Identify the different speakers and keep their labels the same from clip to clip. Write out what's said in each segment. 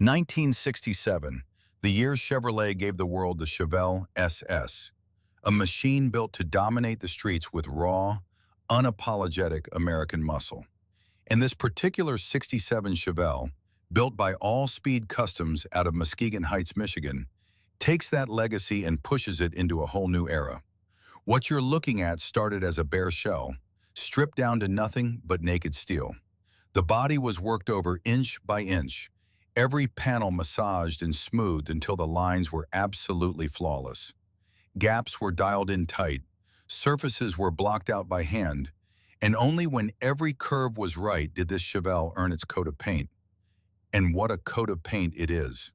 Speaker 1: 1967, the year Chevrolet gave the world the Chevelle SS, a machine built to dominate the streets with raw, unapologetic American muscle. And this particular '67 Chevelle, built by All Speed Customs out of Muskegon Heights, Michigan, takes that legacy and pushes it into a whole new era. What you're looking at started as a bare shell, stripped down to nothing but naked steel. The body was worked over inch by inch, every panel massaged and smoothed until the lines were absolutely flawless. Gaps were dialed in tight, surfaces were blocked out by hand, and only when every curve was right did this Chevelle earn its coat of paint. And what a coat of paint it is.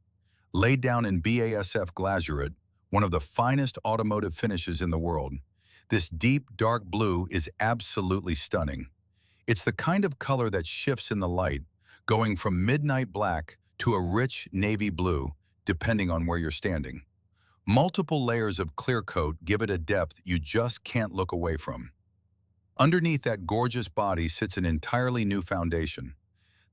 Speaker 1: Laid down in BASF Glasurit, one of the finest automotive finishes in the world, this deep, dark blue is absolutely stunning. It's the kind of color that shifts in the light, going from midnight black to a rich navy blue, depending on where you're standing. Multiple layers of clear coat give it a depth you just can't look away from. Underneath that gorgeous body sits an entirely new foundation.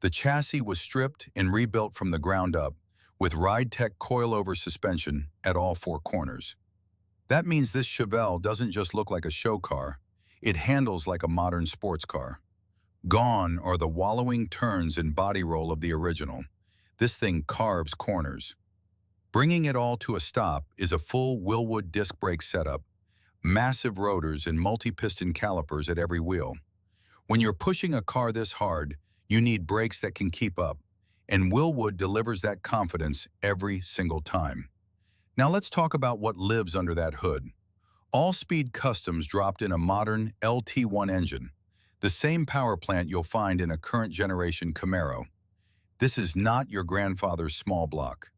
Speaker 1: The chassis was stripped and rebuilt from the ground up, with Ridetech coilover suspension at all four corners. That means this Chevelle doesn't just look like a show car, it handles like a modern sports car. Gone are the wallowing turns and body roll of the original. This thing carves corners. Bringing it all to a stop is a full Wilwood disc brake setup, massive rotors and multi-piston calipers at every wheel. When you're pushing a car this hard, you need brakes that can keep up, and Wilwood delivers that confidence every single time. Now let's talk about what lives under that hood. All Speed Customs dropped in a modern LT1 engine, the same power plant you'll find in a current generation Camaro. This is not your grandfather's small block.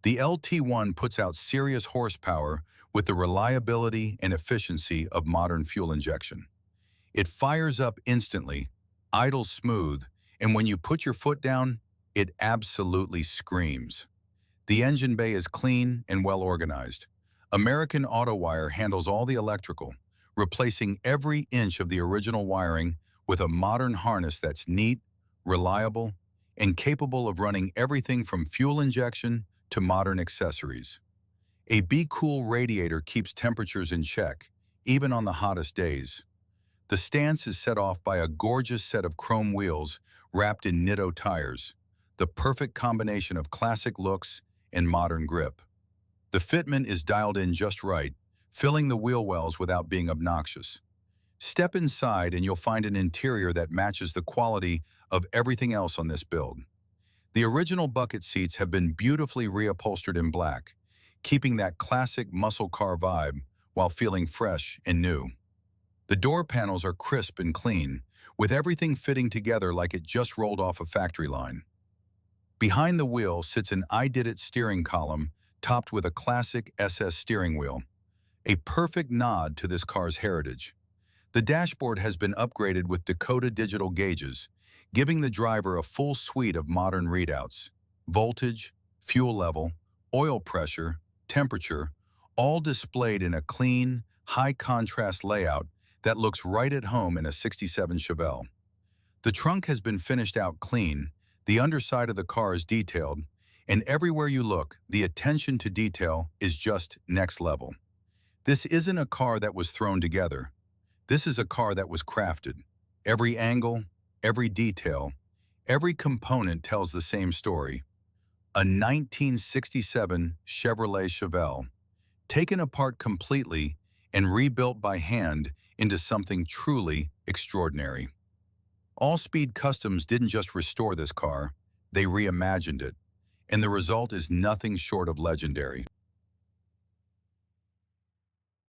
Speaker 1: The LT1 puts out serious horsepower with the reliability and efficiency of modern fuel injection. It fires up instantly, idles smooth, and when you put your foot down, it absolutely screams. The engine bay is clean and well organized. American Autowire handles all the electrical, replacing every inch of the original wiring with a modern harness that's neat, reliable, and capable of running everything from fuel injection to modern accessories. A Be Cool radiator keeps temperatures in check, even on the hottest days. The stance is set off by a gorgeous set of chrome wheels wrapped in Nitto tires, the perfect combination of classic looks and modern grip. The fitment is dialed in just right, filling the wheel wells without being obnoxious. Step inside and you'll find an interior that matches the quality of everything else on this build. The original bucket seats have been beautifully reupholstered in black, keeping that classic muscle car vibe while feeling fresh and new. The door panels are crisp and clean, with everything fitting together like it just rolled off a factory line. Behind the wheel sits an Ididit steering column topped with a classic SS steering wheel, a perfect nod to this car's heritage. The dashboard has been upgraded with Dakota Digital gauges, giving the driver a full suite of modern readouts: voltage, fuel level, oil pressure, temperature, all displayed in a clean, high-contrast layout that looks right at home in a '67 Chevelle. The trunk has been finished out clean, the underside of the car is detailed, and everywhere you look, the attention to detail is just next level. This isn't a car that was thrown together. This is a car that was crafted. Every angle, every detail, every component tells the same story. A 1967 Chevrolet Chevelle, taken apart completely and rebuilt by hand into something truly extraordinary. All Speed Customs didn't just restore this car, they reimagined it, and the result is nothing short of legendary.